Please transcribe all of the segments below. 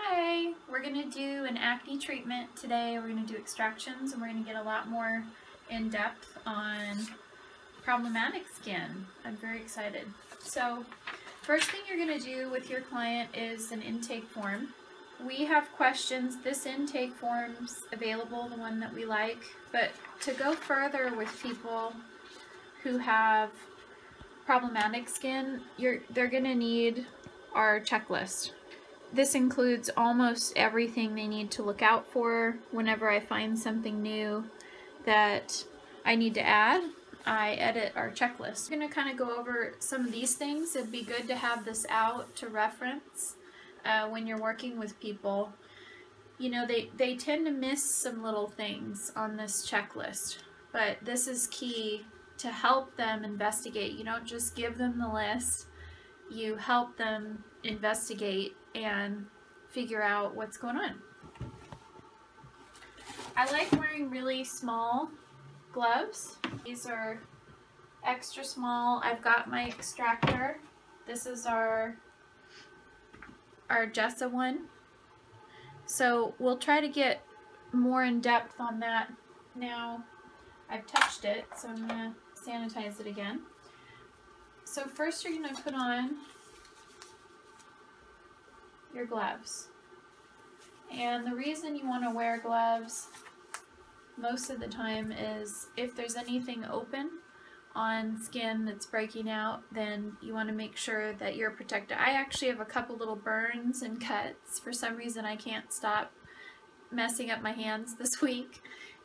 Hi, we're going to do an acne treatment today. We're going to do extractions and we're going to get a lot more in depth on problematic skin. I'm very excited. So first thing you're going to do with your client is an intake form. We have questions. This intake form's available, the one that we like, but to go further with people who have problematic skin, they're going to need our checklist. This includes almost everything they need to look out for. Whenever I find something new that I need to add, I edit our checklist. I'm going to kind of go over some of these things. It'd be good to have this out to reference when you're working with people. You know, they tend to miss some little things on this checklist, but this is key to help them investigate. You don't just give them the list, you help them investigate and figure out what's going on. I like wearing really small gloves. These are extra small. I've got my extractor. This is our Jessa one. So we'll try to get more in depth on that now. I've touched it, so I'm going to sanitize it again. So first you're going to put on your gloves. And the reason you want to wear gloves most of the time is if there's anything open on skin that's breaking out, then you want to make sure that you're protected. I actually have a couple little burns and cuts. For some reason I can't stop messing up my hands this week,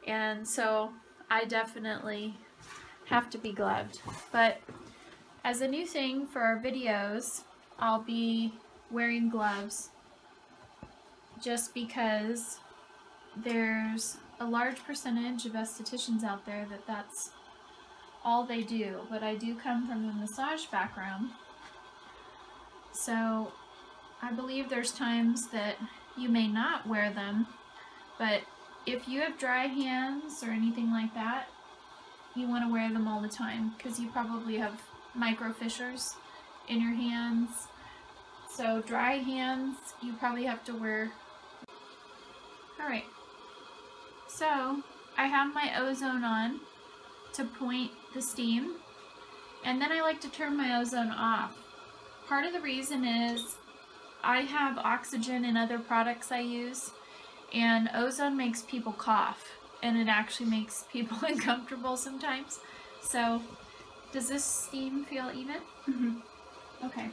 and so I definitely have to be gloved. But as a new thing for our videos, I'll be wearing gloves just because there's a large percentage of estheticians out there that's all they do. But I do come from a massage background, so I believe there's times that you may not wear them, but if you have dry hands or anything like that, you want to wear them all the time because you probably have micro fissures in your hands. So dry hands, you probably have to wear. Alright, so I have my ozone on to point the steam, and then I like to turn my ozone off. Part of the reason is I have oxygen in other products I use, and ozone makes people cough, and it actually makes people uncomfortable sometimes. So does this steam feel even? Mm-hmm. Okay.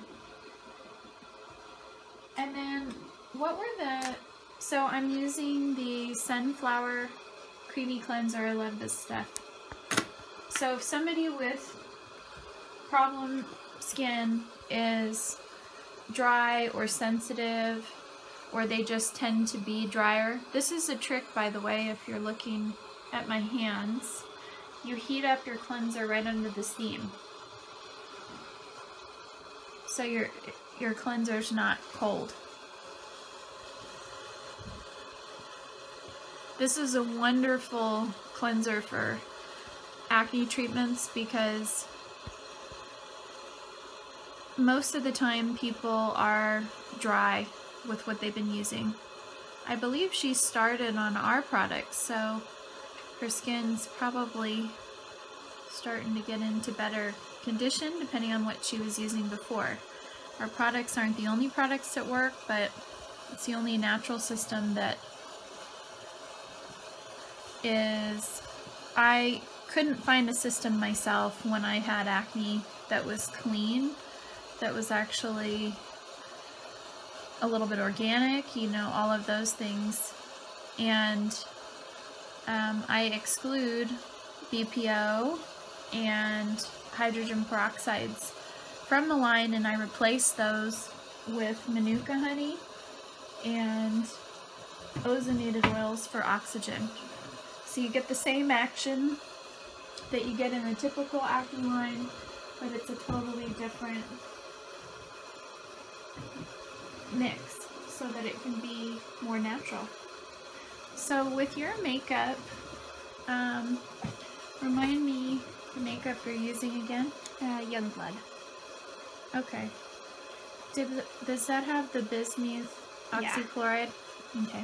And then so I'm using the Sunflower Creamy Cleanser. I love this stuff. So if somebody with problem skin is dry or sensitive, or they just tend to be drier, this is a trick, by the way. If you're looking at my hands, you heat up your cleanser right under the steam, so your cleanser's not cold. This is a wonderful cleanser for acne treatments because most of the time people are dry with what they've been using. I believe she started on our products, so her skin's probably starting to get into better condition depending on what she was using before. Our products aren't the only products that work, but it's the only natural system that is. I couldn't find a system myself when I had acne that was clean, that was actually a little bit organic, you know, all of those things. And I exclude BPO and hydrogen peroxides from the line, and I replace those with Manuka honey and ozonated oils for oxygen. So you get the same action that you get in a typical acne line, but it's a totally different mix so that it can be more natural. So with your makeup, remind me the makeup you're using again? Youngblood. Okay. Does that have the bismuth Oxychloride? Yeah. Okay.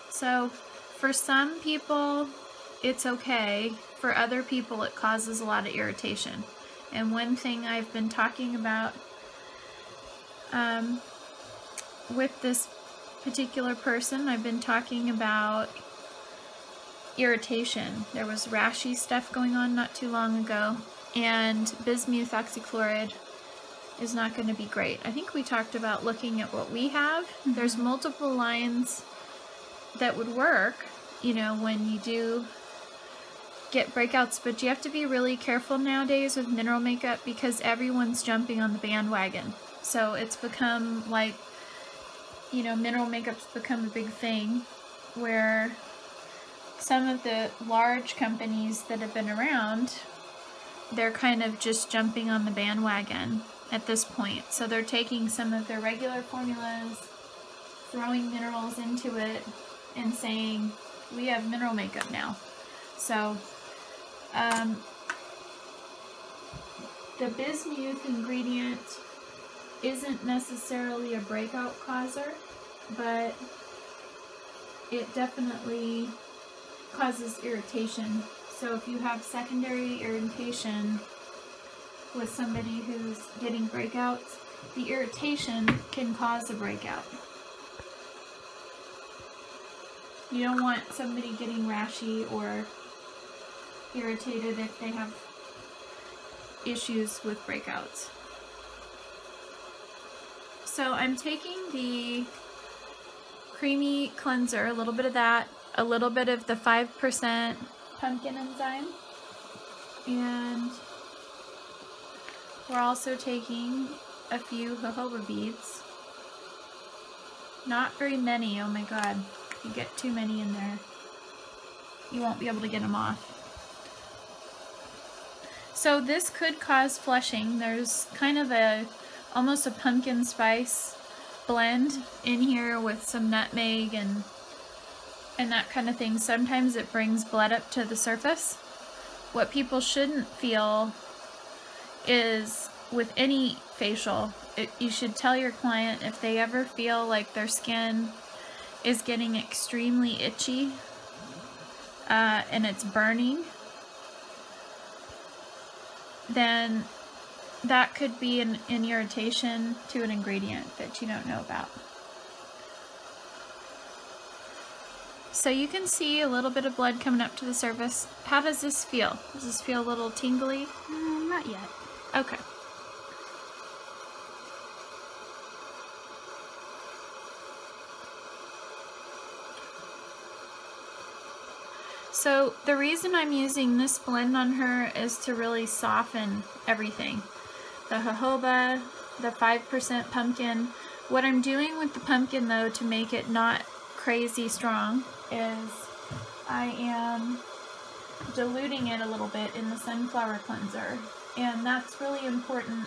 So for some people it's okay. For other people it causes a lot of irritation. And one thing I've been talking about with this particular person, I've been talking about irritation. There was rashy stuff going on not too long ago, and bismuth oxychloride is not going to be great. I think we talked about looking at what we have. Mm-hmm. There's multiple lines that would work, you know, when you do get breakouts, but you have to be really careful nowadays with mineral makeup because everyone's jumping on the bandwagon. So it's become like, you know, mineral makeup's become a big thing where some of the large companies that have been around, they're kind of just jumping on the bandwagon at this point. So they're taking some of their regular formulas, throwing minerals into it, and saying, we have mineral makeup now. So the bismuth ingredient isn't necessarily a breakout causer, but it definitely causes irritation. So if you have secondary irritation with somebody who's getting breakouts, the irritation can cause a breakout. You don't want somebody getting rashy or irritated if they have issues with breakouts. So I'm taking the creamy cleanser, a little bit of that, a little bit of the 5% pumpkin enzyme, and we're also taking a few jojoba beads. Not very many, oh my god. If you get too many in there, you won't be able to get them off. So this could cause flushing. There's kind of almost a pumpkin spice blend in here with some nutmeg and that kind of thing. Sometimes it brings blood up to the surface. What people shouldn't feel is with any facial, you should tell your client if they ever feel like their skin is getting extremely itchy and it's burning, then that could be an irritation to an ingredient that you don't know about. So you can see a little bit of blood coming up to the surface. How does this feel? Does this feel a little tingly? Not yet. Okay. So the reason I'm using this blend on her is to really soften everything. The jojoba, the 5% pumpkin. What I'm doing with the pumpkin though to make it not crazy strong is I am diluting it a little bit in the sunflower cleanser. And that's really important,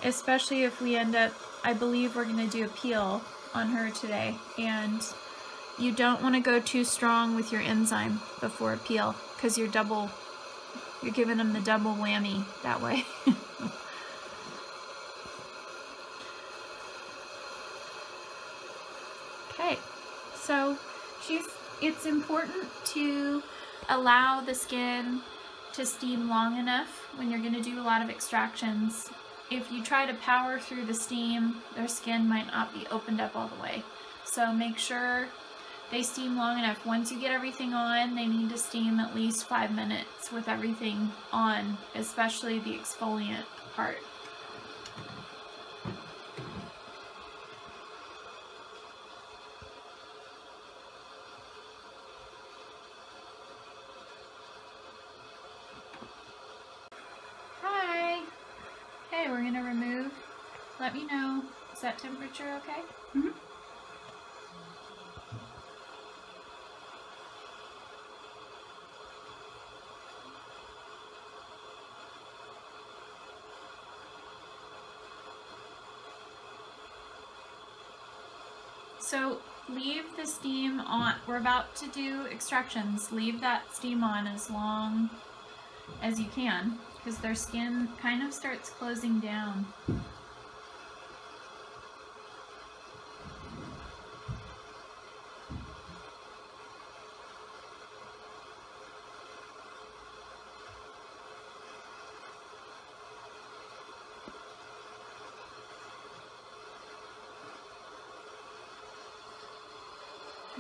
especially if we end up, I believe we're going to do a peel on her today. And you don't want to go too strong with your enzyme before a peel because you're giving them the double whammy that way. Okay, so it's important to allow the skin to steam long enough when you're going to do a lot of extractions. If you try to power through the steam, their skin might not be opened up all the way. So make sure they steam long enough. Once you get everything on, they need to steam at least 5 minutes with everything on, especially the exfoliant part. Hi! Okay, we're going to remove. Let me know. Is that temperature okay? Mm-hmm. So leave the steam on. We're about to do extractions. Leave that steam on as long as you can because their skin kind of starts closing down.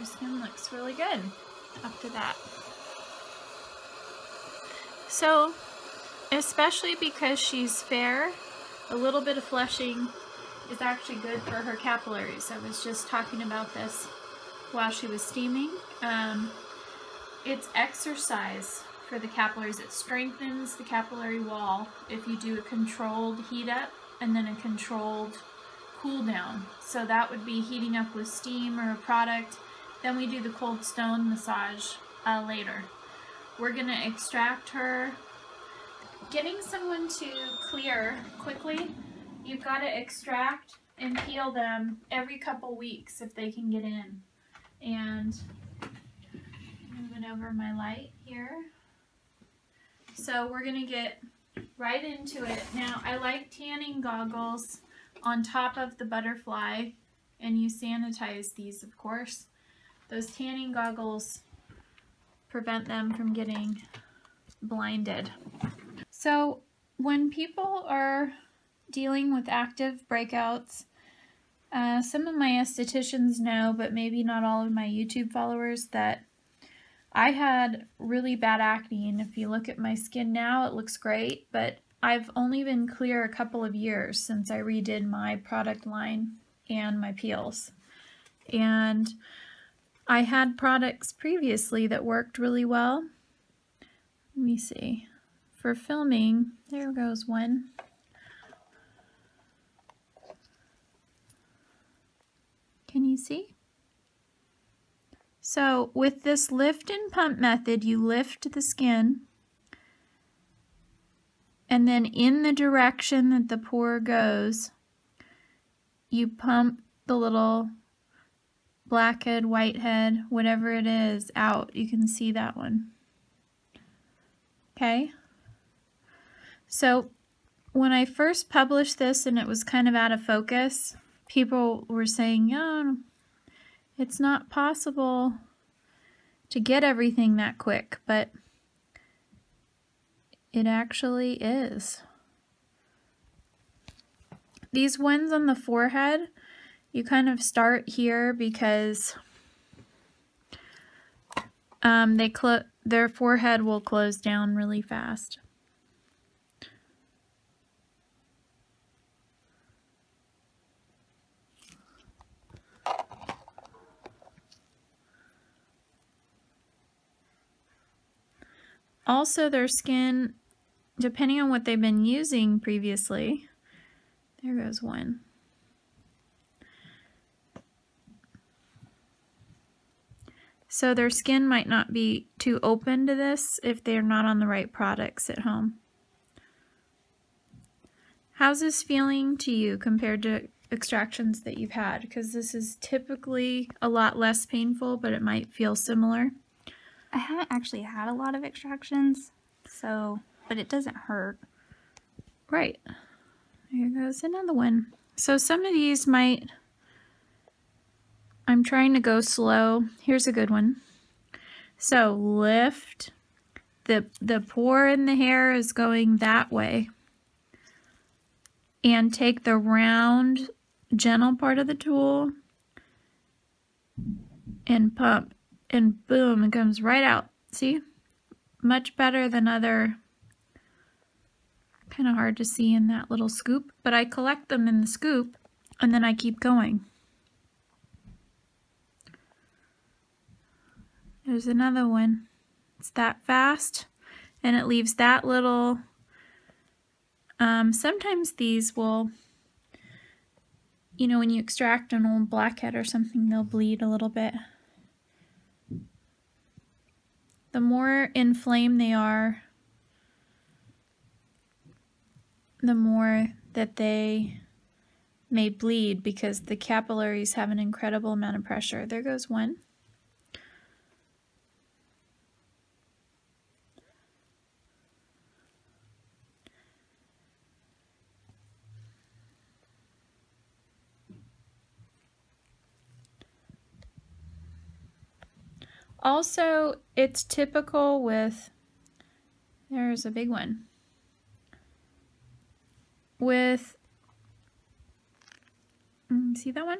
Her skin looks really good after that. So, especially because she's fair, a little bit of flushing is actually good for her capillaries. I was just talking about this while she was steaming. It's exercise for the capillaries. It strengthens the capillary wall if you do a controlled heat up and then a controlled cool down. So that would be heating up with steam or a product. Then we do the cold stone massage later. We're going to extract her. Getting someone to clear quickly, you've got to extract and peel them every couple weeks if they can get in. And moving over my light here. So we're going to get right into it. Now, I like tanning goggles on top of the butterfly, and you sanitize these, of course. Those tanning goggles prevent them from getting blinded. So when people are dealing with active breakouts, some of my estheticians know, but maybe not all of my YouTube followers, that I had really bad acne, and if you look at my skin now, it looks great, but I've only been clear a couple of years since I redid my product line and my peels. And I had products previously that worked really well. Let me see. For filming, there goes one. Can you see? So with this lift and pump method, you lift the skin, and then in the direction that the pore goes, you pump the little blackhead, whitehead, whatever it is, out. You can see that one. Okay? So when I first published this and it was kind of out of focus, people were saying, oh, it's not possible to get everything that quick, but it actually is. These ones on the forehead, you kind of start here because their forehead will close down really fast. Also, their skin, depending on what they've been using previously, there goes one. So their skin might not be too open to this if they're not on the right products at home. How's this feeling to you compared to extractions that you've had? Because this is typically a lot less painful, but it might feel similar. I haven't actually had a lot of extractions, but it doesn't hurt. Right. Here goes another one. So some of these might, I'm trying to go slow. Here's a good one. So lift, the pore in the hair is going that way. And take the round, gentle part of the tool and pump. And boom, it comes right out. See? Much better than other, kind of hard to see in that little scoop, but I collect them in the scoop and then I keep going. There's another one. It's that fast and it leaves that little, sometimes these will, you know, when you extract an old blackhead or something, they'll bleed a little bit. The more inflamed they are, the more that they may bleed because the capillaries have an incredible amount of pressure. There goes one. Also, it's typical with, there's a big one, with, see that one?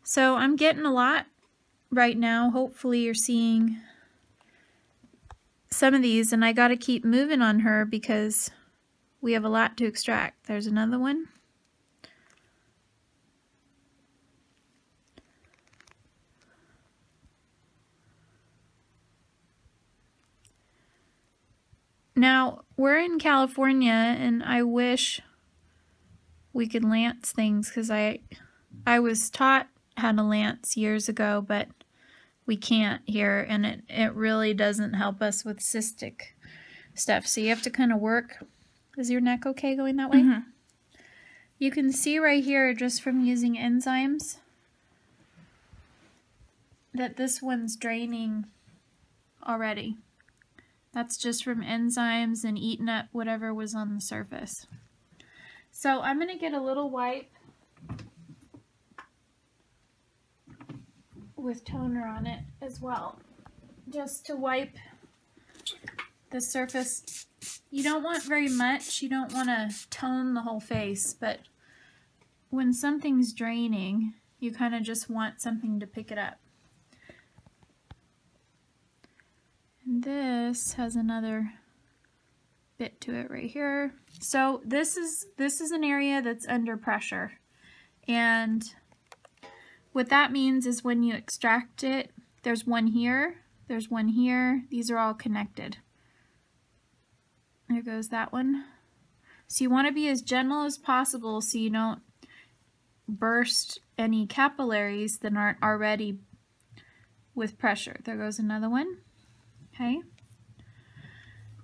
So I'm getting a lot right now. Hopefully you're seeing some of these, and I got to keep moving on her because we have a lot to extract. There's another one. Now, we're in California, and I wish we could lance things because I was taught how to lance years ago, but we can't here, and it really doesn't help us with cystic stuff. So you have to kind of work. Is your neck okay going that way? Mm-hmm. You can see right here, just from using enzymes, that this one's draining already. That's just from enzymes and eating up whatever was on the surface. So I'm going to get a little wipe with toner on it as well, just to wipe the surface. You don't want very much. You don't want to tone the whole face, but when something's draining, you kind of just want something to pick it up. And this has another bit to it right here. So this is an area that's under pressure, and what that means is when you extract it, there's one here, there's one here, these are all connected. There goes that one. So you want to be as gentle as possible so you don't burst any capillaries that aren't already with pressure. There goes another one. Okay.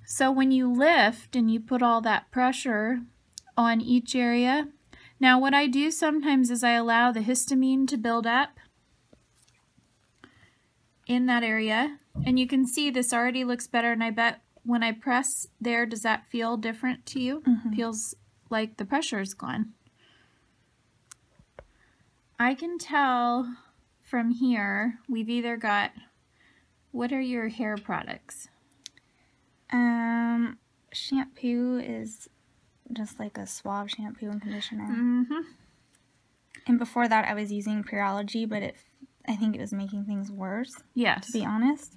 So when you lift and you put all that pressure on each area, now what I do sometimes is I allow the histamine to build up in that area, and you can see this already looks better, and I bet when I press there, does that feel different to you? Mm-hmm. Feels like the pressure is gone. I can tell from here, we've either got, what are your hair products? Shampoo is just like a suave shampoo and conditioner. Mm-hmm. And before that, I was using Pureology, but I think it was making things worse. Yes. To be honest.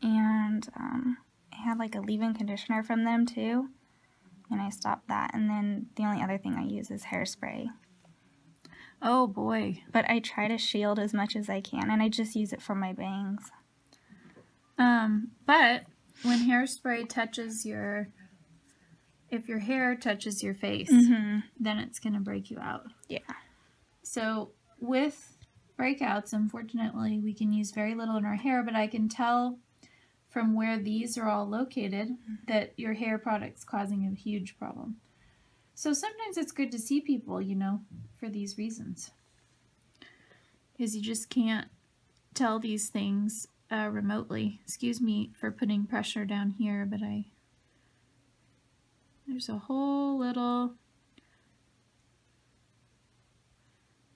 And I had like a leave-in conditioner from them too, and I stopped that. And then the only other thing I use is hairspray. Oh boy. But I try to shield as much as I can, and I just use it for my bangs. But when hairspray touches if your hair touches your face, mm-hmm. then it's going to break you out. Yeah. So with breakouts, unfortunately, we can use very little in our hair, but I can tell from where these are all located that your hair product's causing a huge problem. So sometimes it's good to see people, you know, for these reasons. Because you just can't tell these things remotely. Excuse me for putting pressure down here, but there's a whole little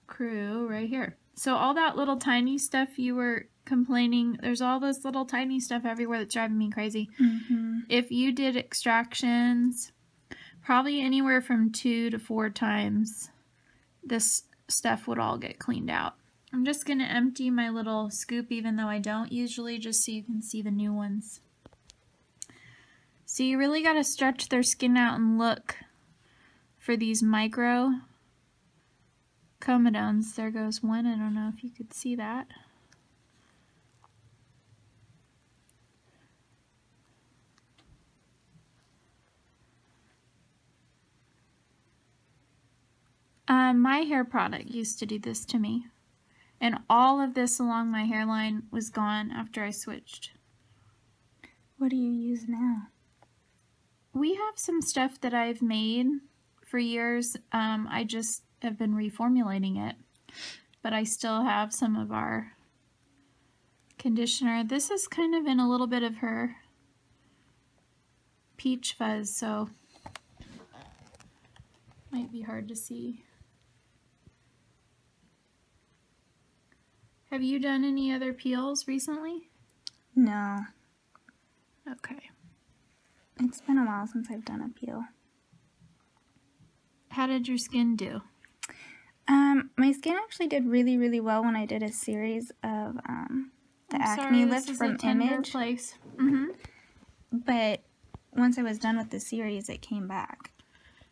crew right here. So all that little tiny stuff you were complaining, there's all this little tiny stuff everywhere that's driving me crazy. Mm-hmm. If you did extractions, probably anywhere from 2 to 4 times, this stuff would all get cleaned out. I'm just going to empty my little scoop, even though I don't usually, just so you can see the new ones. So you really got to stretch their skin out and look for these micro comedones. There goes one. I don't know if you could see that. My hair product used to do this to me. And all of this along my hairline was gone after I switched. What do you use now? We have some stuff that I've made for years. I just have been reformulating it. But I still have some of our conditioner. This is kind of in a little bit of her peach fuzz, so might be hard to see. Have you done any other peels recently? No. Okay. It's been a while since I've done a peel. How did your skin do? My skin actually did really, really well when I did a series of the acne lift from Image. Place. But once I was done with the series, it came back.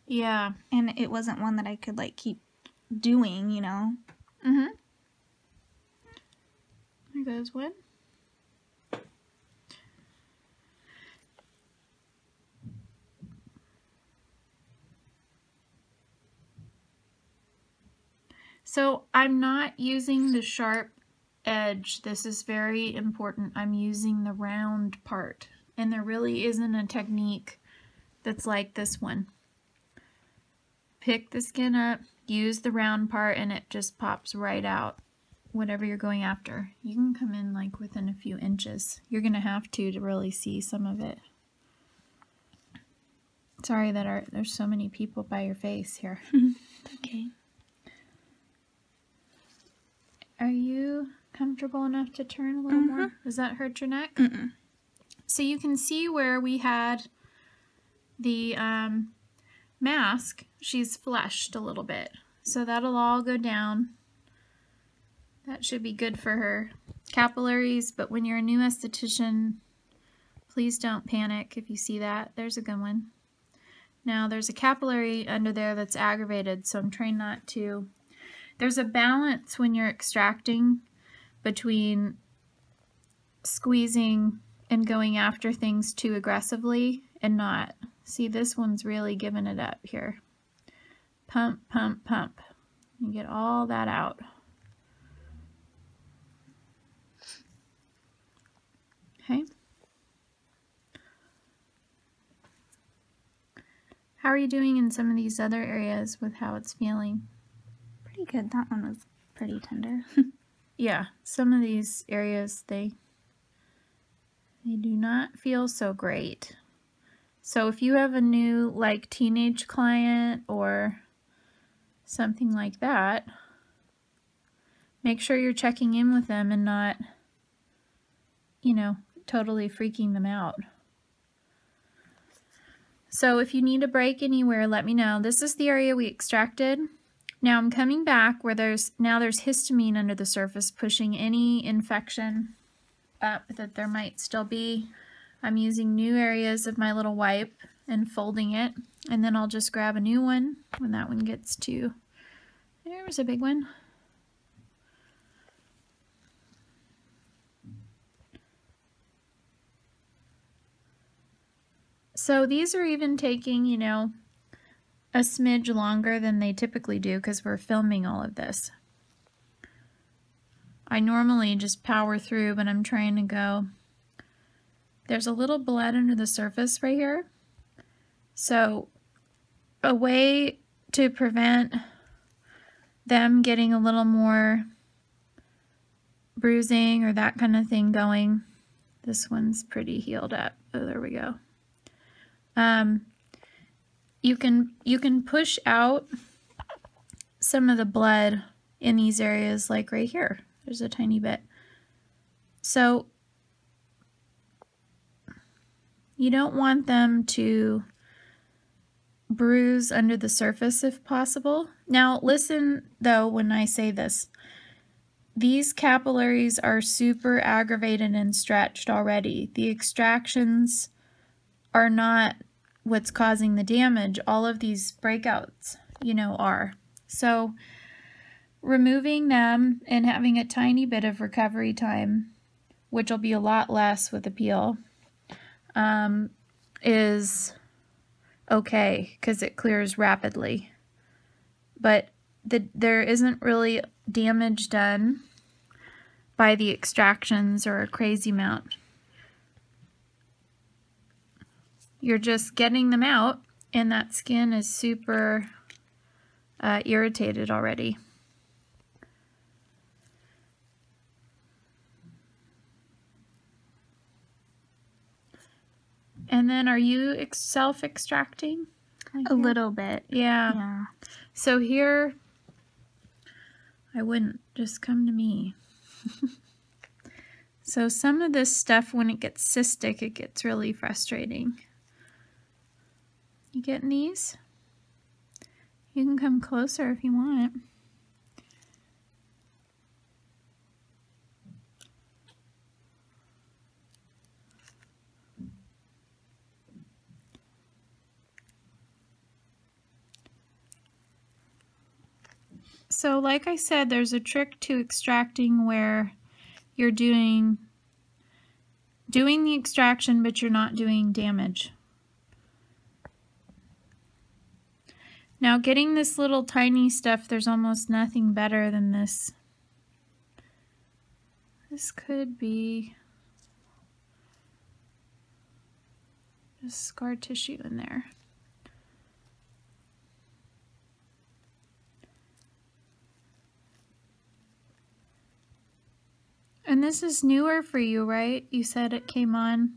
Yeah. And it wasn't one that I could, like, keep doing, you know? There goes one. So I'm not using the sharp edge. This is very important. I'm using the round part. And there really isn't a technique that's like this one. Pick the skin up, use the round part, and it just pops right out. Whatever you're going after. You can come in like within a few inches. You're going to have to really see some of it. Sorry that there's so many people by your face here. Okay. Are you comfortable enough to turn a little more? Does that hurt your neck? So you can see where we had the mask. She's flushed a little bit. So that'll all go down. That should be good for her capillaries, but when you're a new esthetician, please don't panic if you see that. There's a good one. Now there's a capillary under there that's aggravated, so I'm trying not to. There's a balance when you're extracting between squeezing and going after things too aggressively and not. See, this one's really giving it up here. Pump, pump, pump. You get all that out. Okay. How are you doing in some of these other areas with how it's feeling? Pretty good. That one was pretty tender. Yeah, some of these areas, they do not feel so great. So if you have a new, like, teenage client or something like that, make sure you're checking in with them and not, you know, totally freaking them out. So if you need a break anywhere, let me know. This is the area we extracted. Now I'm coming back where there's histamine under the surface pushing any infection up that there might still be. I'm using new areas of my little wipe and folding it, and then I'll just grab a new one when that one gets to, there's a big one. So these are even taking, you know, a smidge longer than they typically do because we're filming all of this. I normally just power through, but I'm trying to go. There's a little blood under the surface right here. So a way to prevent them getting a little more bruising or that kind of thing going. This one's pretty healed up. Oh, there we go. You can push out some of the blood in these areas, like right here. There's a tiny bit. So you don't want them to bruise under the surface if possible. Now listen though when I say this. These capillaries are super aggravated and stretched already. The extractions are not what's causing the damage. All of these breakouts, you know, are. So removing them and having a tiny bit of recovery time, which will be a lot less with the peel, is okay because it clears rapidly. But there isn't really damage done by the extractions or a crazy amount. You're just getting them out, and that skin is super irritated already. And then are you self-extracting? A little bit. Yeah. So here, I wouldn't. Just come to me. So some of this stuff, when it gets cystic, it gets really frustrating. You getting these? You can come closer if you want. So like I said, there's a trick to extracting where you're doing the extraction, but you're not doing damage. Now getting this little tiny stuff, there's almost nothing better than this. This could be just scar tissue in there. And this is newer for you, right? You said it came on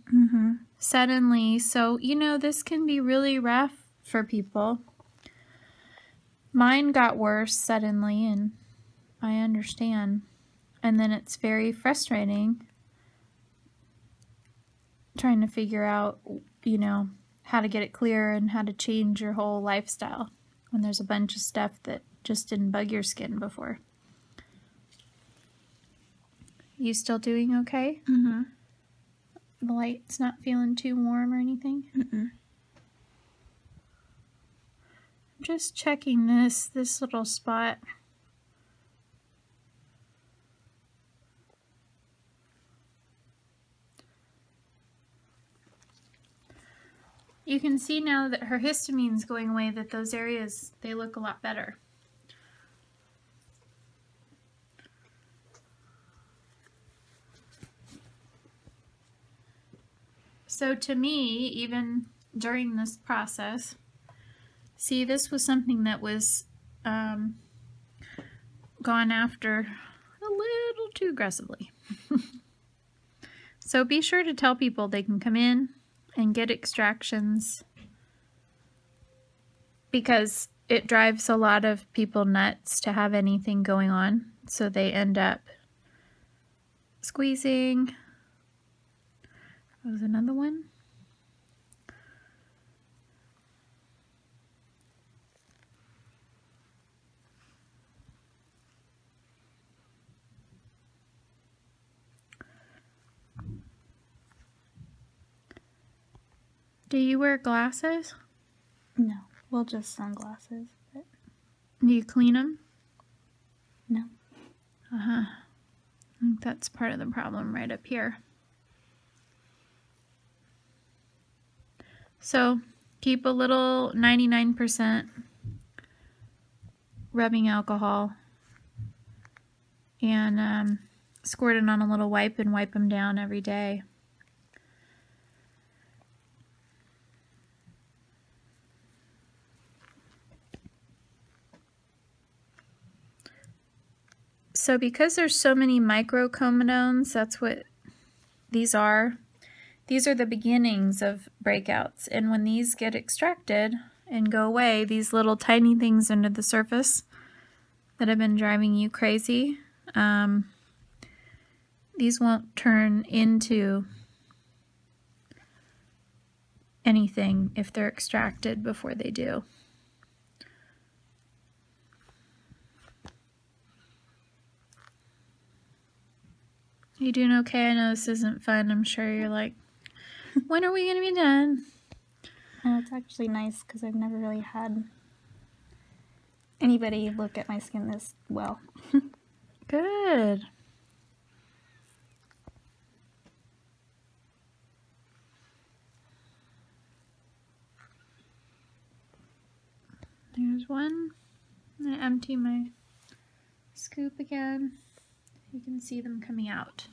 suddenly. So, you know, this can be really rough for people. Mine got worse suddenly, and I understand. And then it's very frustrating trying to figure out, you know, how to get it clear and how to change your whole lifestyle when there's a bunch of stuff that just didn't bug your skin before. You still doing okay? The light's not feeling too warm or anything? Just checking this little spot. You can see now that her histamine's going away, that those areas, they look a lot better. So to me, even during this process, see, this was something that was gone after a little too aggressively. So be sure to tell people they can come in and get extractions, because it drives a lot of people nuts to have anything going on. So they end up squeezing. There's another one. Do you wear glasses? No, well, just sunglasses. But Do you clean them? no. I think that's part of the problem right up here. So keep a little 99% rubbing alcohol and squirt it on a little wipe and wipe them down every day. So because there's so many microcomedones, that's what these are. These are the beginnings of breakouts. And when these get extracted and go away, these little tiny things under the surface that have been driving you crazy, these won't turn into anything if they're extracted before they do. You doing okay? I know this isn't fun. I'm sure you're like, when are we going to be done? It's actually nice because I've never really had anybody look at my skin this well. Good. There's one. I'm going to empty my scoop again. You can see them coming out.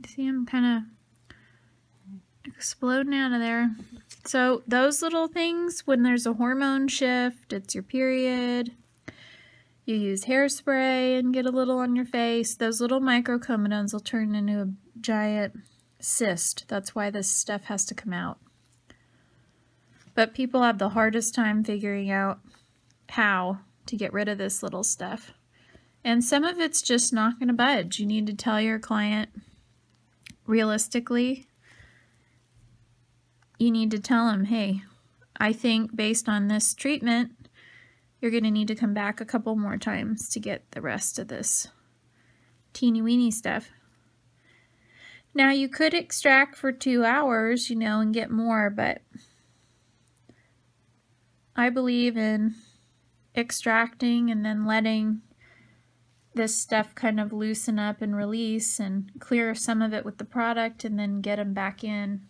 See them kind of exploding out of there. So those little things, when there's a hormone shift, it's your period, you use hairspray and get a little on your face, those little microcomedones will turn into a giant cyst. That's why this stuff has to come out. But people have the hardest time figuring out how to get rid of this little stuff. And some of it's just not going to budge. You need to tell your client realistically. You need to tell them, hey, I think based on this treatment, you're going to need to come back a couple more times to get the rest of this teeny weeny stuff. Now you could extract for 2 hours, you know, and get more, but I believe in extracting and then letting this stuff kind of loosen up and release and clear some of it with the product and then get them back in.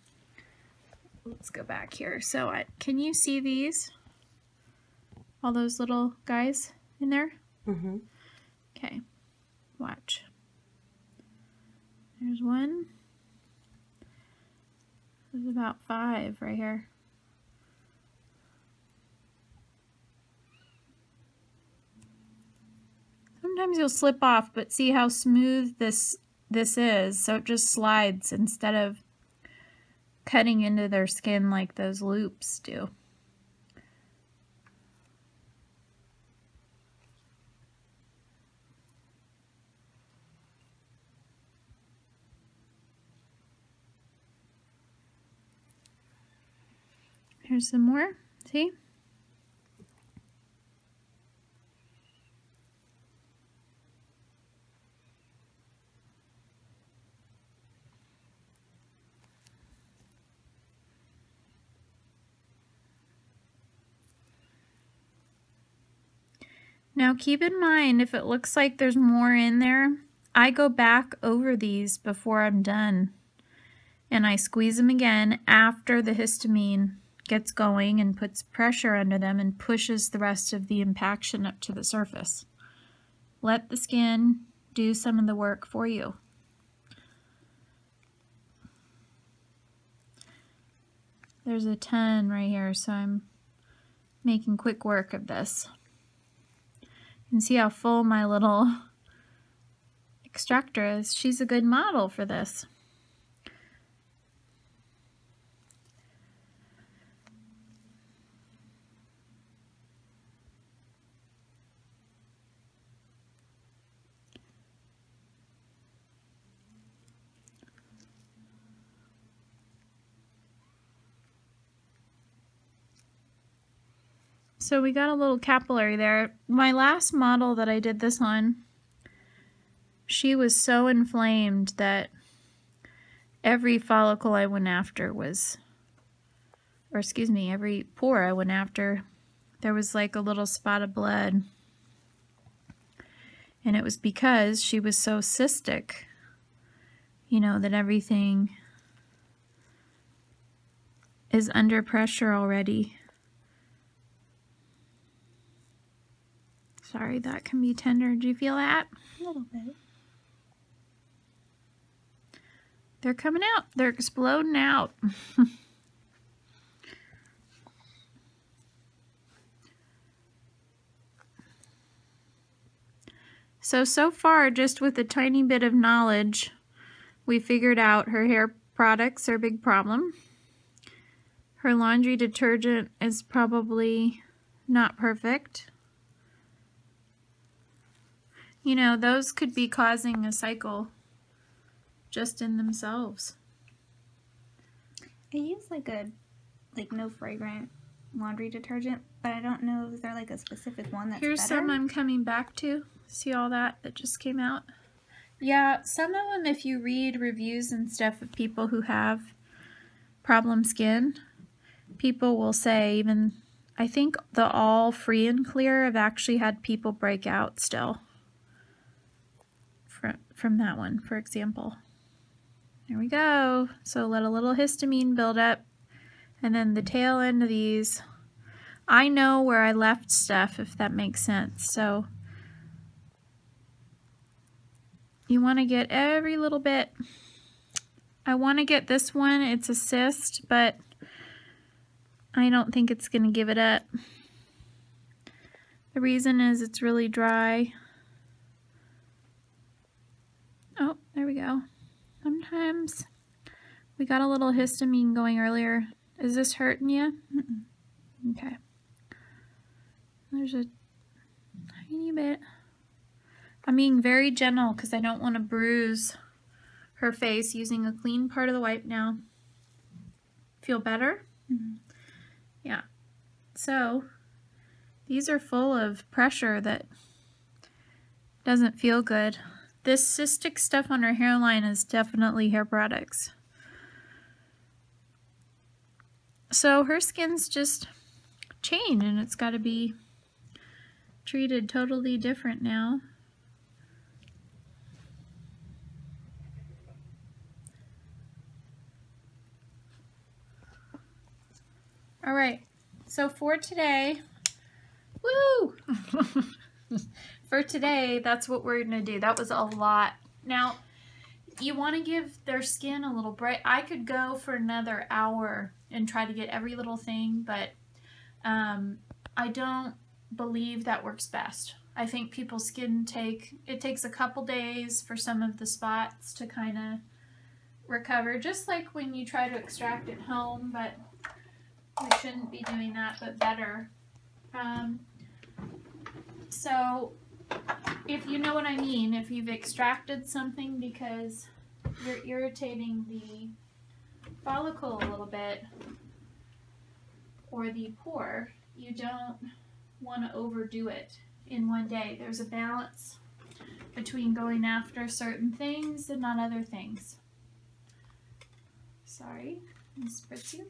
Let's go back here. So can you see these? All those little guys in there? Mm-hmm. Okay, watch. There's one. There's about 5 right here. Sometimes you'll slip off, but see how smooth this is. So it just slides instead of cutting into their skin like those loops do. Here's some more. See? Now keep in mind, if it looks like there's more in there, I go back over these before I'm done. And I squeeze them again after the histamine gets going and puts pressure under them and pushes the rest of the impaction up to the surface. Let the skin do some of the work for you. There's a ton right here, so I'm making quick work of this. You can see how full my little extractor is. She's a good model for this. So we got a little capillary there. My last model that I did this on, she was so inflamed that every follicle I went after was, or excuse me, every pore I went after, there was like a little spot of blood. And it was because she was so cystic, you know, that everything is under pressure already. Sorry, that can be tender. Do you feel that? A little bit. They're coming out. They're exploding out. So far, just with a tiny bit of knowledge, we figured out her hair products are a big problem. Her laundry detergent is probably not perfect. You know, those could be causing a cycle just in themselves. I use like no fragrant laundry detergent, but I don't know if there's like a specific one that's Here's better. some I'm coming back to. See all that just came out? Yeah, some of them, if you read reviews and stuff of people who have problem skin, people will say, even, I think the All Free and Clear have actually had people break out still. From that one, for example. There we go. So let a little histamine build up, and then the tail end of these, I know where I left stuff, if that makes sense. So you want to get every little bit. I want to get this one. It's a cyst, but I don't think it's going to give it up. The reason is it's really dry. Oh, there we go. Sometimes we got a little histamine going earlier. Is this hurting you? Okay. There's a tiny bit. I'm being very gentle because I don't want to bruise her face, using a clean part of the wipe now. Feel better? Mm-hmm. Yeah. So these are full of pressure that doesn't feel good. This cystic stuff on her hairline is definitely hair products. So her skin's just changed, and it's got to be treated totally different now. All right, so for today, woo! For today, that's what we're gonna do. That was a lot. Now, you want to give their skin a little break. I could go for another hour and try to get every little thing, but I don't believe that works best. I think people's skin takes a couple days for some of the spots to kind of recover, just like when you try to extract at home, but we shouldn't be doing that, but better. So if you know what I mean, if you've extracted something because you're irritating the follicle a little bit or the pore, you don't want to overdo it in one day. There's a balance between going after certain things and not other things. Sorry, I spritz you.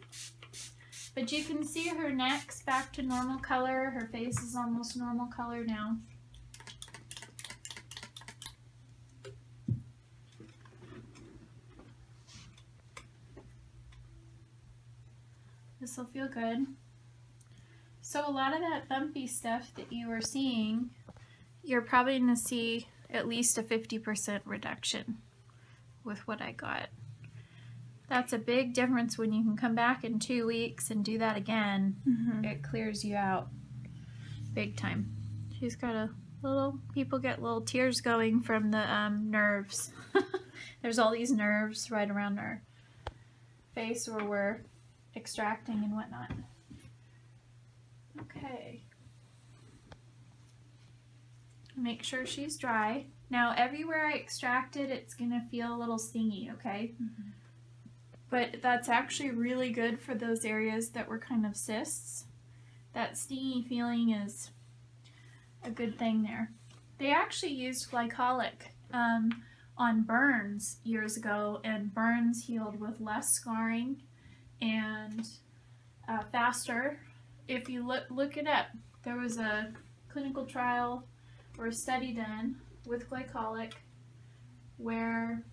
But you can see her neck's back to normal color. Her face is almost normal color now. This will feel good. So a lot of that bumpy stuff that you were seeing, you're probably going to see at least a 50% reduction with what I got. That's a big difference when you can come back in 2 weeks and do that again. It clears you out big time. She's got a little, people get little tears going from the nerves. There's all these nerves right around her face where we're extracting and whatnot. Okay. Make sure she's dry. Now everywhere I extracted, it's gonna feel a little stingy, okay? But that's actually really good for those areas that were kind of cysts. That stingy feeling is a good thing there. They actually used glycolic on burns years ago, and burns healed with less scarring and faster. If you look it up, there was a clinical trial or a study done with glycolic where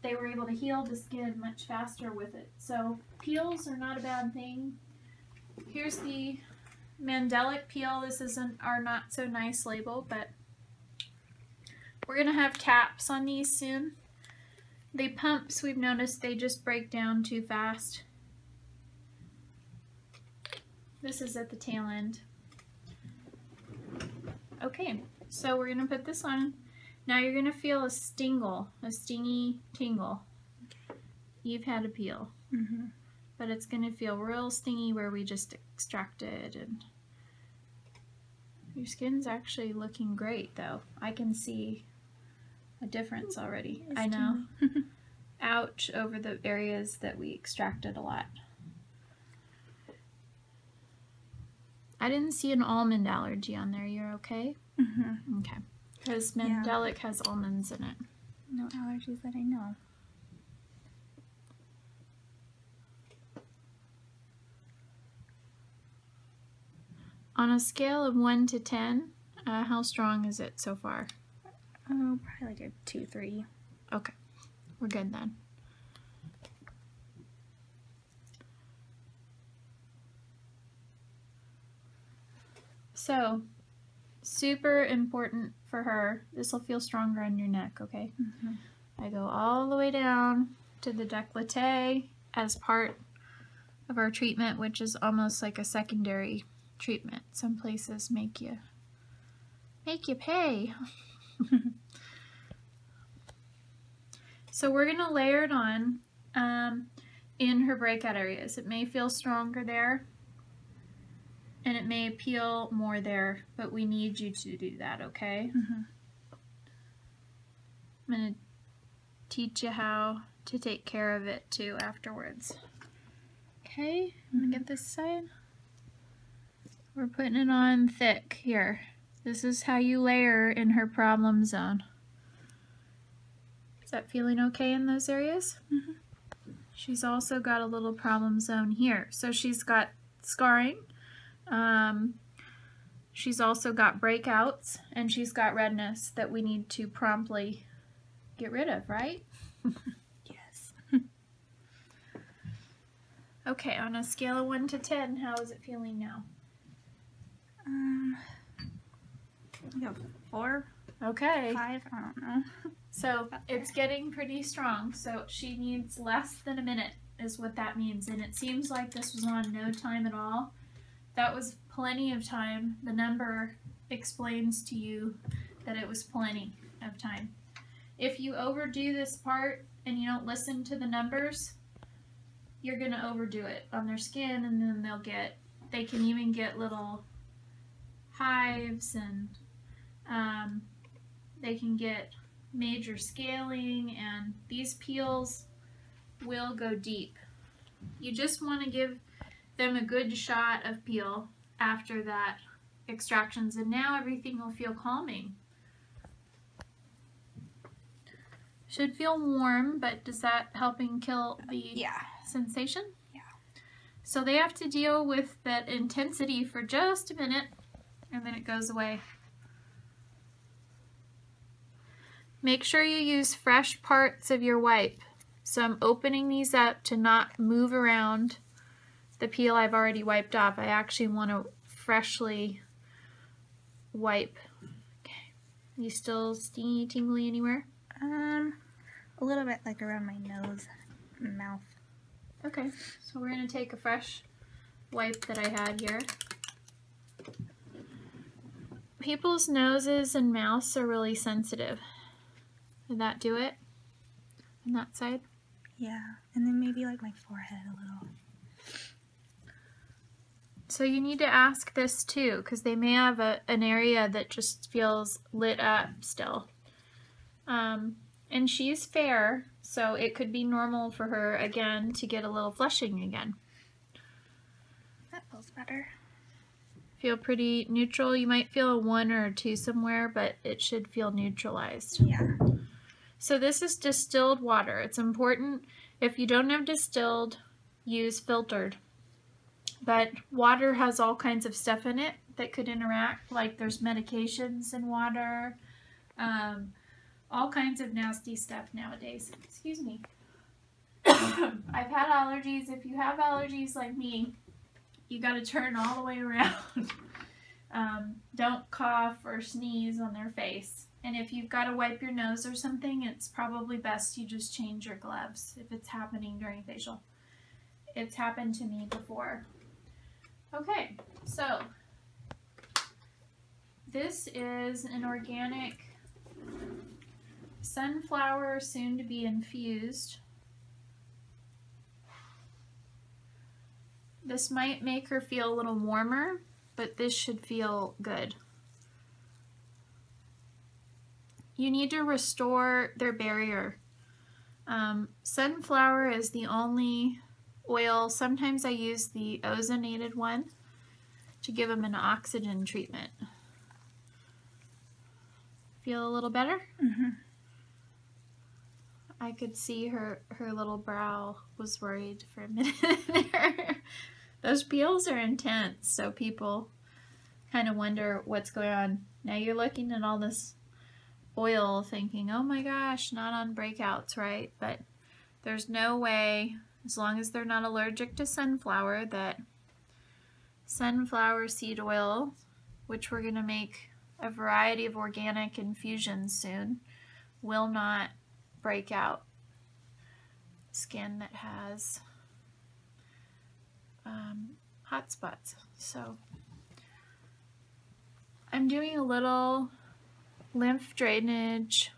they were able to heal the skin much faster with it. So peels are not a bad thing. Here's the Mandelic Peel. This isn't our not so nice label, but we're gonna have caps on these soon. The pumps, we've noticed they just break down too fast. This is at the tail end. Okay, so we're gonna put this on. Now you're gonna feel a stingy tingle. You've had a peel, but it's gonna feel real stingy where we just extracted, and your skin's actually looking great though. I can see a difference already. I know. Ouch over the areas that we extracted a lot. I didn't see an almond allergy on there. You're okay? Okay. Because Mandelic has almonds in it. No allergies that I know. On a scale of 1 to 10, how strong is it so far? Oh, probably like a 2, 3. Okay. We're good then. So, super important for her. This will feel stronger on your neck, okay? I go all the way down to the décolleté as part of our treatment, which is almost like a secondary treatment. Some places make you pay. So we're gonna layer it on in her breakout areas. It may feel stronger there, and it may peel more there, but we need you to do that, okay? I'm gonna teach you how to take care of it too afterwards. Okay, I'm gonna get this side. We're putting it on thick here. This is how you layer in her problem zone. Is that feeling okay in those areas? Mm-hmm. She's also got a little problem zone here. So she's got scarring. She's also got breakouts, and she's got redness that we need to promptly get rid of, right? Yes. Okay, on a scale of 1 to 10, how is it feeling now? We have 4, Okay. 5, I don't know. So it's getting pretty strong. So she needs less than a minute is what that means. And it seems like this was on no time at all. That was plenty of time. The number explains to you that it was plenty of time. If you overdo this part and you don't listen to the numbers, you're going to overdo it on their skin, and then they can even get little hives, and they can get major scaling, and these peels will go deep. You just want to give them a good shot of peel after that extractions, and now everything will feel calming. Should feel warm, but does that helping kill the sensation? Yeah. So they have to deal with that intensity for just a minute, and then it goes away. Make sure you use fresh parts of your wipe. So I'm opening these up to not move around the peel I've already wiped off. I actually want to freshly wipe. Okay. You still stingy, tingly anywhere? A little bit, like around my nose and mouth. Okay, so we're going to take a fresh wipe that I had here. People's noses and mouths are really sensitive. Did that do it? On that side? Yeah, and then maybe like my forehead a little. So you need to ask this too, because they may have an area that just feels lit up still. And she's fair, so it could be normal for her again to get a little flushing again. That feels better. Feel pretty neutral. You might feel a 1 or a 2 somewhere, but it should feel neutralized. Yeah. So this is distilled water. It's important, if you don't have distilled, use filtered. But water has all kinds of stuff in it that could interact, like there's medications in water, all kinds of nasty stuff nowadays. Excuse me. I've had allergies. If you have allergies like me, you got to turn all the way around. Don't cough or sneeze on their face. And if you've got to wipe your nose or something, it's probably best you just change your gloves if it's happening during facial. It's happened to me before. Okay, so this is an organic sunflower, soon to be infused. This might make her feel a little warmer, but this should feel good. You need to restore their barrier. Sunflower is the only oil. Sometimes I use the ozonated one to give them an oxygen treatment. Feel a little better? Mm-hmm. I could see her little brow was worried for a minute there. Those peels are intense, so people kind of wonder what's going on. Now you're looking at all this oil thinking, oh my gosh, not on breakouts, right? But there's no way, as long as they're not allergic to sunflower, that sunflower seed oil, which we're going to make a variety of organic infusions soon, will not break out skin that has hot spots. So I'm doing a little lymph drainage.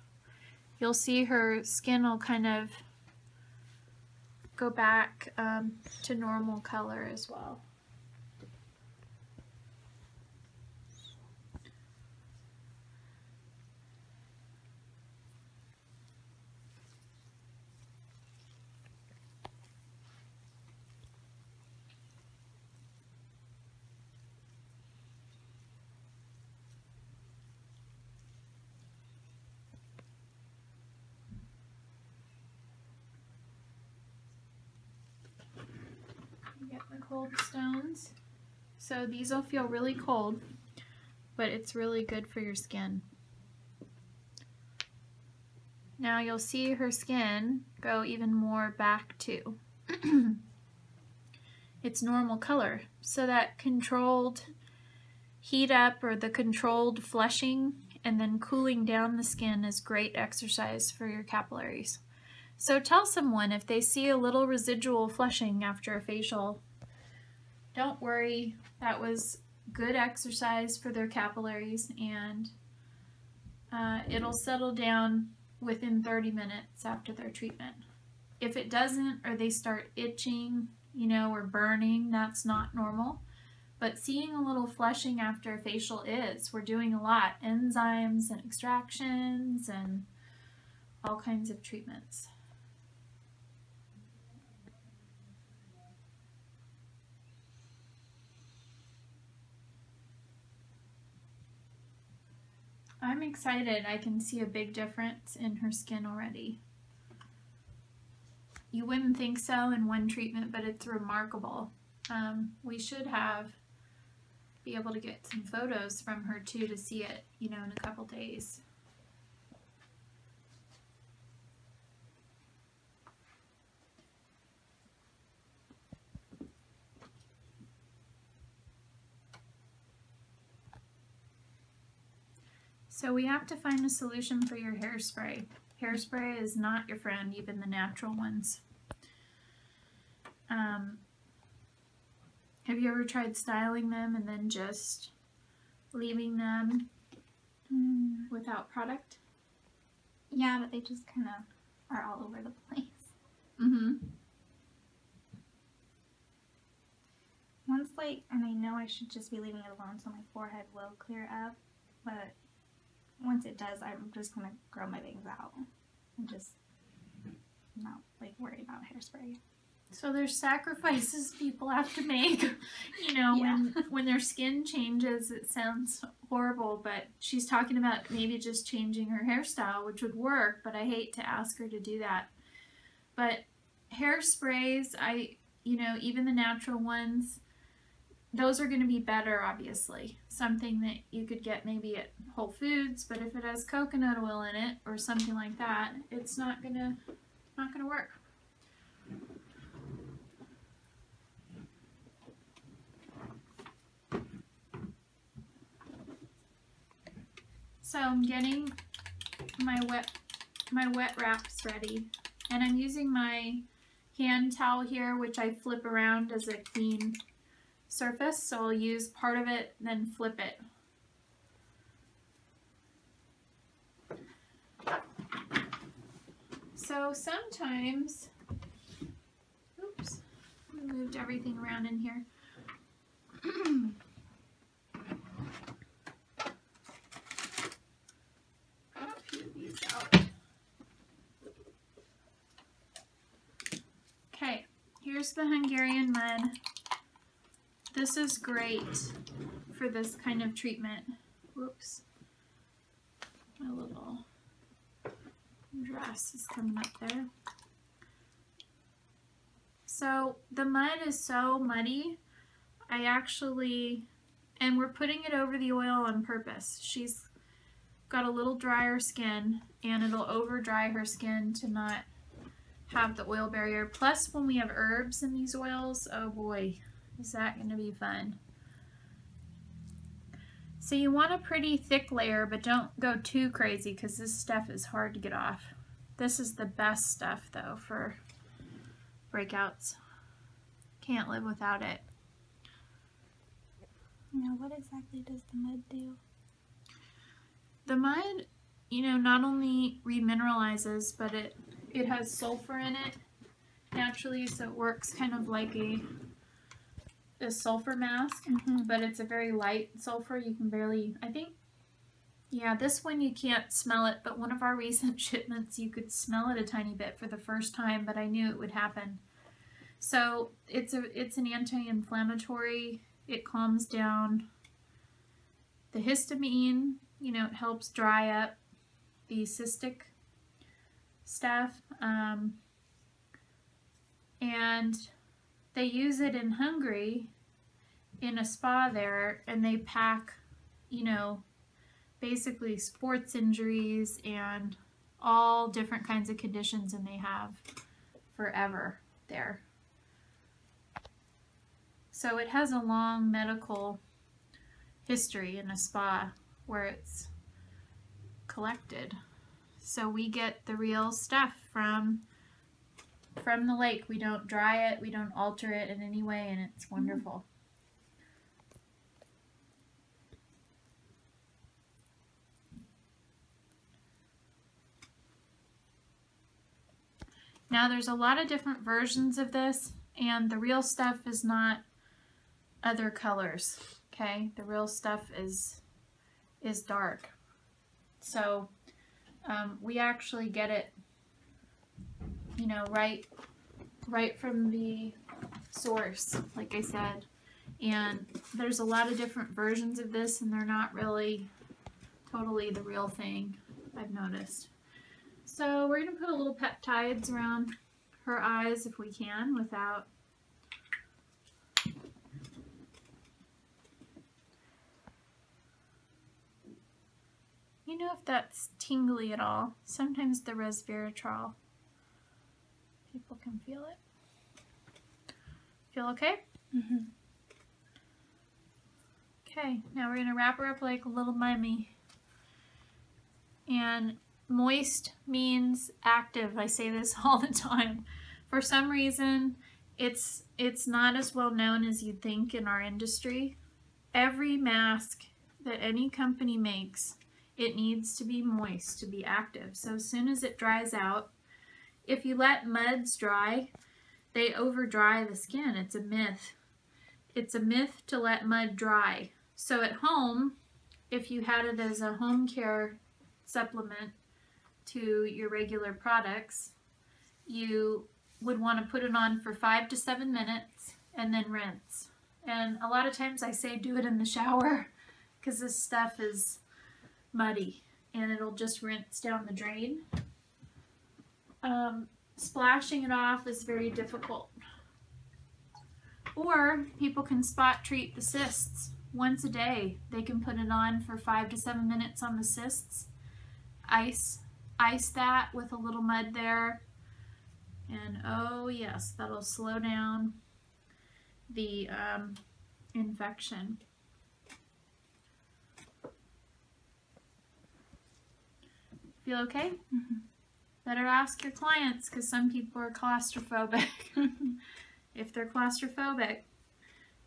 You'll see her skin will kind of go back to normal color as well. cold stones. So these will feel really cold, but it's really good for your skin. Now you'll see her skin go even more back to its normal color. So that controlled heat up, or the controlled flushing and then cooling down the skin, is great exercise for your capillaries. So tell someone if they see a little residual flushing after a facial, don't worry, that was good exercise for their capillaries, and it'll settle down within 30 minutes after their treatment. If it doesn't, or they start itching, you know, or burning, that's not normal. But seeing a little flushing after a facial is. We're doing a lot. Enzymes and extractions and all kinds of treatments. I'm excited. I can see a big difference in her skin already. You wouldn't think so in one treatment, but it's remarkable. We should be able to get some photos from her too to see it, you know, in a couple days. So we have to find a solution for your hairspray. Hairspray is not your friend, even the natural ones. Have you ever tried styling them and then just leaving them without product? Yeah, but they just kind of are all over the place. Once, and I know I should just be leaving it alone so my forehead will clear up, but once it does, I'm just going to grow my bangs out and just not, worry about hairspray. So there's sacrifices people have to make, you know, Yeah. when their skin changes. It sounds horrible, but she's talking about maybe just changing her hairstyle, which would work, but I hate to ask her to do that. But hairsprays, you know, even the natural ones, those are going to be better, obviously. Something that you could get maybe at Whole Foods, but if it has coconut oil in it or something like that, it's not gonna work. So I'm getting my wet wraps ready, and I'm using my hand towel here, which I flip around as a clean surface. So I'll use part of it, then flip it. So sometimes, oops, I moved everything around in here. Okay, here's the Hungarian mud. This is great for this kind of treatment. Whoops. My little dress is coming up there. So the mud is so muddy. And we're putting it over the oil on purpose. She's got a little drier skin, and it'll over dry her skin to not have the oil barrier. Plus, when we have herbs in these oils, oh boy, is that going to be fun. So you want a pretty thick layer, but don't go too crazy because this stuff is hard to get off. This is the best stuff though for breakouts. Can't live without it. Now, what exactly does the mud do? The mud, you know, not only remineralizes, but it has sulfur in it naturally, so it works kind of like a sulfur mask, but it's a very light sulfur. You can barely, I think, yeah, this one you can't smell it, but one of our recent shipments you could smell it a tiny bit for the first time, but I knew it would happen. So it's an anti-inflammatory. It calms down the histamine, you know, it helps dry up the cystic stuff, and they use it in Hungary in a spa there, and they pack, you know, basically sports injuries and all different kinds of conditions, and they have forever there. So it has a long medical history in a spa where it's collected. So we get the real stuff from the lake. We don't dry it, we don't alter it in any way, and it's wonderful. Now there's a lot of different versions of this, and the real stuff is not other colors, okay? The real stuff is dark. So we actually get it, you know, right from the source, like I said. And there's a lot of different versions of this, and they're not really totally the real thing, I've noticed. So we're going to put a little peptides around her eyes if we can without you know if that's tingly at all. Sometimes the resveratrol, people can feel it. Feel okay? Mm-hmm. Okay, now we're going to wrap her up like a little mummy. And moist means active. I say this all the time. For some reason, it's not as well known as you'd think in our industry. Every mask that any company makes, it needs to be moist to be active. So as soon as it dries out, if you let muds dry, they over dry the skin. It's a myth. It's a myth to let mud dry. So at home, if you had it as a home care supplement to your regular products, you would want to put it on for 5 to 7 minutes and then rinse. And a lot of times I say do it in the shower because this stuff is muddy and it'll just rinse down the drain. Splashing it off is very difficult. Or people can spot treat the cysts once a day. They can put it on for 5 to 7 minutes on the cysts. Ice that with a little mud there, and oh yes, that'll slow down the infection. Feel okay? Mm-hmm. Better ask your clients, because some people are claustrophobic. If they're claustrophobic,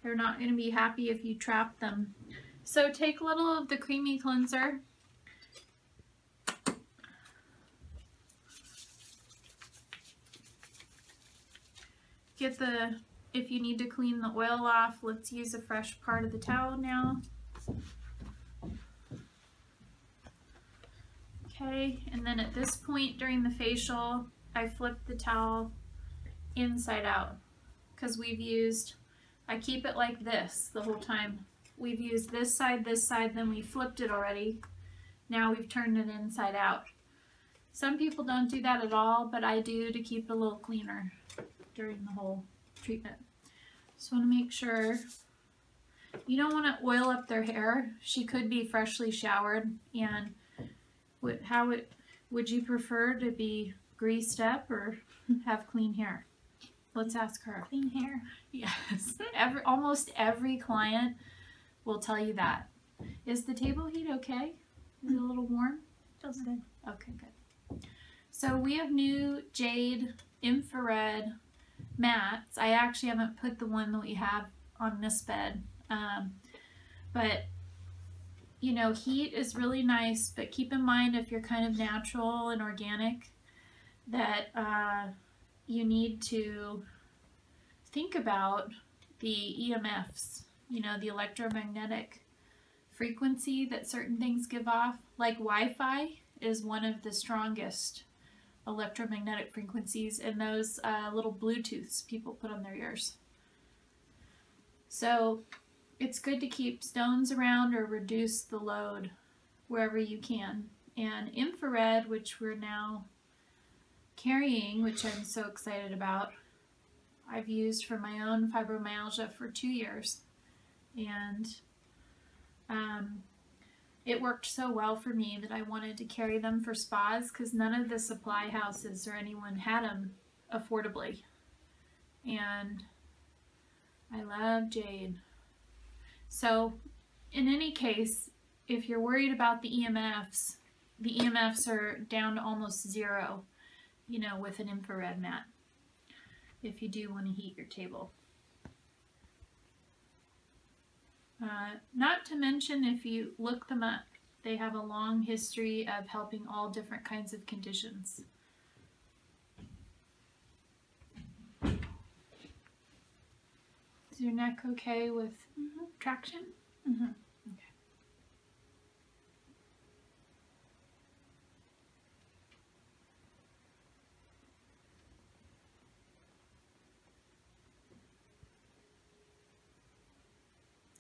they're not going to be happy if you trap them. So take a little of the creamy cleanser. Get the, if you need to clean the oil off, let's use a fresh part of the towel now. Okay, and then at this point during the facial, I flip the towel inside out because we've used, I keep it like this the whole time. We've used this side, then we flipped it already. Now we've turned it inside out. Some people don't do that at all, but I do to keep it a little cleaner during the whole treatment. Just want to make sure you don't want to oil up their hair. She could be freshly showered, and would you prefer to be greased up or have clean hair? Let's ask her. Clean hair. Yes. Almost every client will tell you that. Is the table heat okay? Is it a little warm? Feels good. Okay, good. So we have new Jade infrared mats. I actually haven't put the one that we have on this bed, but you know, heat is really nice, but keep in mind if you're kind of natural and organic that you need to think about the EMFs, you know, the electromagnetic frequency that certain things give off. Like Wi-Fi is one of the strongest electromagnetic frequencies, and those little Bluetooths people put on their ears. So it's good to keep stones around or reduce the load wherever you can. And infrared, which we're now carrying, which I'm so excited about, I've used for my own fibromyalgia for 2 years, and it worked so well for me that I wanted to carry them for spas because none of the supply houses or anyone had them affordably. And I love Jade. So in any case, if you're worried about the EMFs are down to almost 0, you know, with an infrared mat, if you do want to heat your table. Not to mention, if you look them up, they have a long history of helping all different kinds of conditions. Is your neck okay with traction? Okay.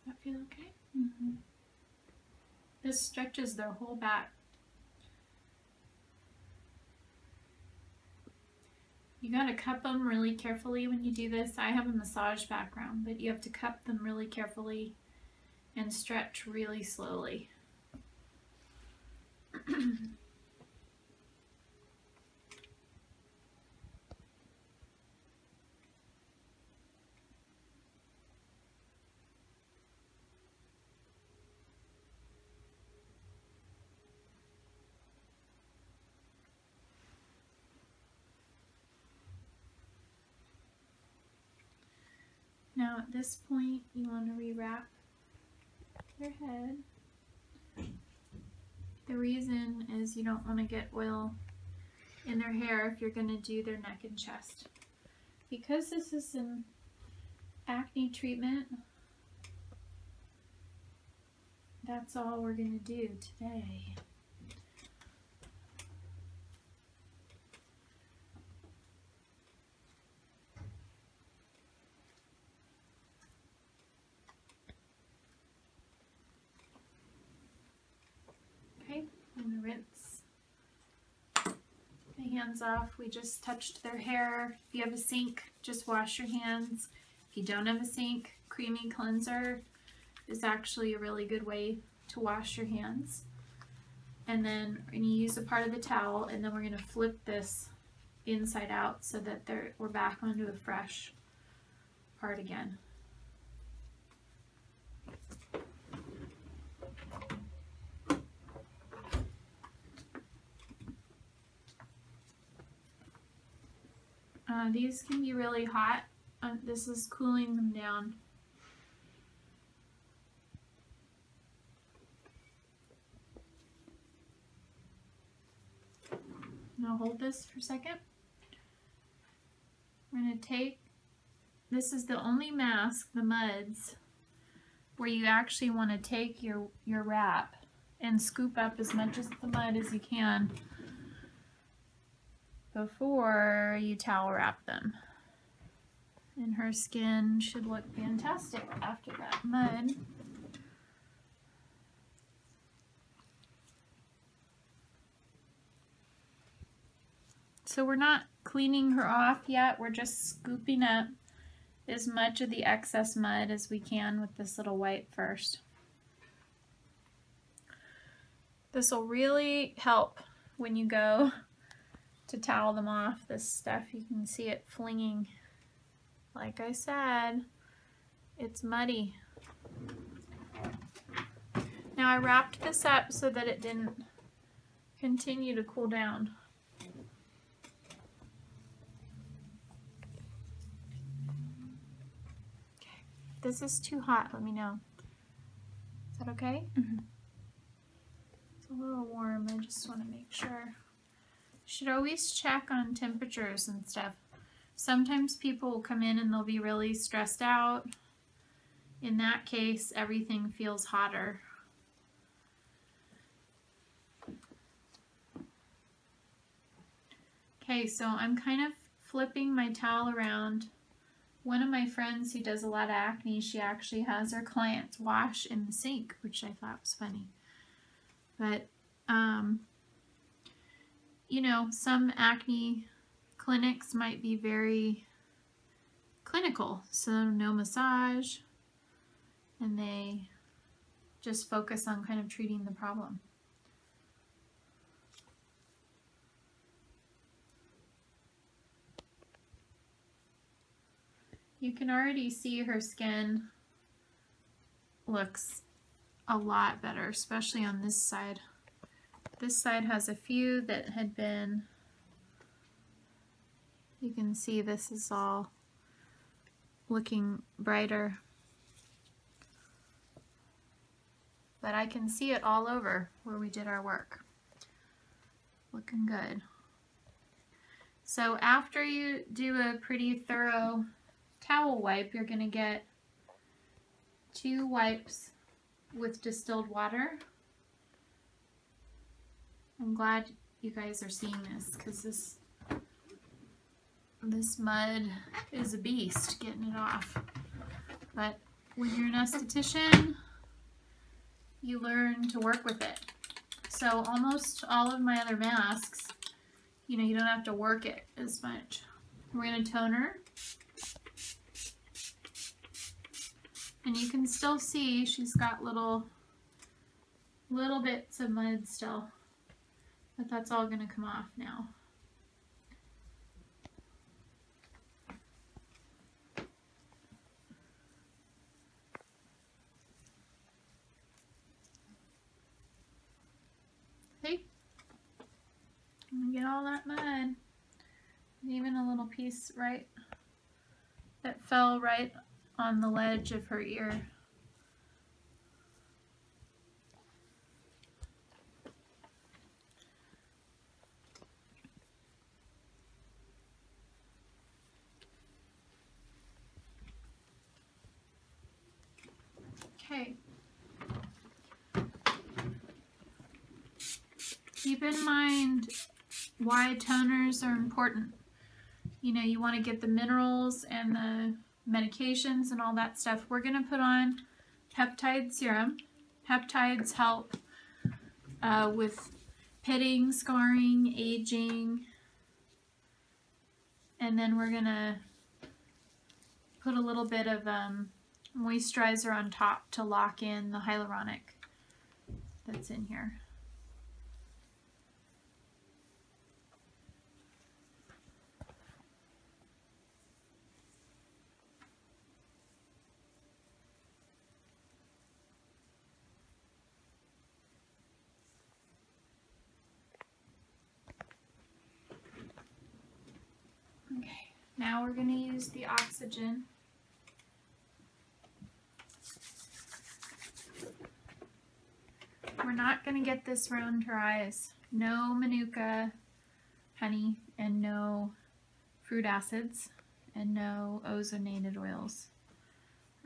That feel okay? This stretches their whole back. You gotta cup them really carefully when you do this. I have a massage background, but you have to cup them really carefully and stretch really slowly. Now at this point, you want to rewrap their head. The reason is you don't want to get oil in their hair if you're going to do their neck and chest. Because this is an acne treatment, that's all we're going to do today. I'm going to rinse the hands off. We just touched their hair. If you have a sink, just wash your hands. If you don't have a sink, creamy cleanser is actually a really good way to wash your hands. And then we're going to use a part of the towel, and then we're going to flip this inside out so that we're back onto a fresh part again. These can be really hot. This is cooling them down. Now hold this for a second. We're going to take, this is the only mask, the MUDs, where you actually want to take your wrap and scoop up as much of the mud as you can before you towel wrap them. And her skin should look fantastic after that mud. So we're not cleaning her off yet, we're just scooping up as much of the excess mud as we can with this little wipe first. This will really help when you go to towel them off. This stuff, you can see it flinging. Like I said, it's muddy. Now I wrapped this up so that it didn't continue to cool down. Okay, if this is too hot, let me know. Is that okay? It's a little warm, I just want to make sure. Should always check on temperatures and stuff. Sometimes people will come in and they'll be really stressed out. In that case, everything feels hotter. Okay, so I'm kind of flipping my towel around. One of my friends who does a lot of acne, she actually has her clients wash in the sink, which I thought was funny. But, you know, some acne clinics might be very clinical, so no massage, and they just focus on kind of treating the problem. You can already see her skin looks a lot better, especially on this side. This side has a few that had been, you can see this is all looking brighter. But I can see it all over where we did our work. Looking good. So after you do a pretty thorough towel wipe, you're going to get 2 wipes with distilled water. I'm glad you guys are seeing this, because this mud is a beast getting it off. But when you're an esthetician, you learn to work with it. So almost all of my other masks, you know, you don't have to work it as much. We're going to toner. And you can still see she's got little bits of mud still, but that's all going to come off now. See? I'm going to get all that mud. And even a little piece right that fell right on the ledge of her ear. Okay. Keep in mind why toners are important. You know, you want to get the minerals and the medications and all that stuff. We're going to put on peptide serum. Peptides help with pitting, scarring, aging, and then we're going to put a little bit of moisturizer on top to lock in the hyaluronic that's in here. Okay, now we're going to use the oxygen. We're not going to get this around her eyes. No manuka honey and no fruit acids and no ozonated oils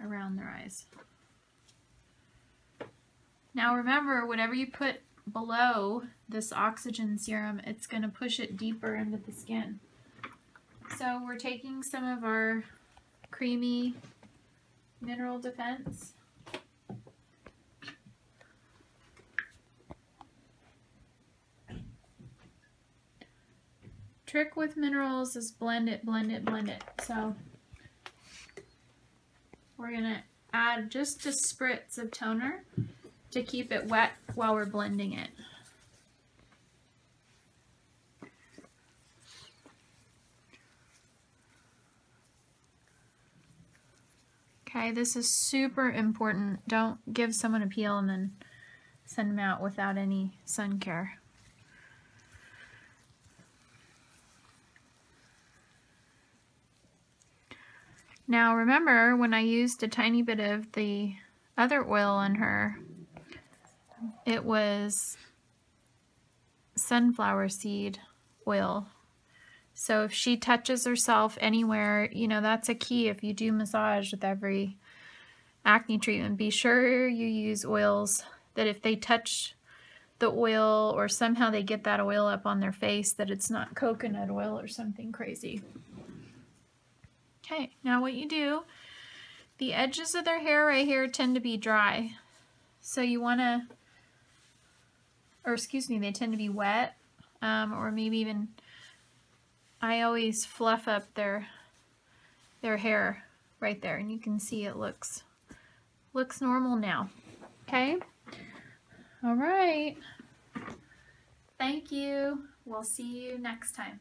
around their eyes. Now remember, whatever you put below this oxygen serum, it's going to push it deeper into the skin. So we're taking some of our creamy mineral defense. Trick with minerals is blend it, blend it, blend it. So we're going to add just a spritz of toner to keep it wet while we're blending it. Okay, this is super important. Don't give someone a peel and then send them out without any sun care. Now remember, when I used a tiny bit of the other oil on her, it was sunflower seed oil. So if she touches herself anywhere, you know, that's a key if you do massage with every acne treatment. Be sure you use oils that if they touch the oil or somehow they get that oil up on their face, that it's not coconut oil or something crazy. Okay, now what you do, the edges of their hair right here tend to be dry. So you want to, or excuse me, they tend to be wet, or maybe even, I always fluff up their their hair right there, and you can see it looks normal now. Okay? All right. Thank you. We'll see you next time.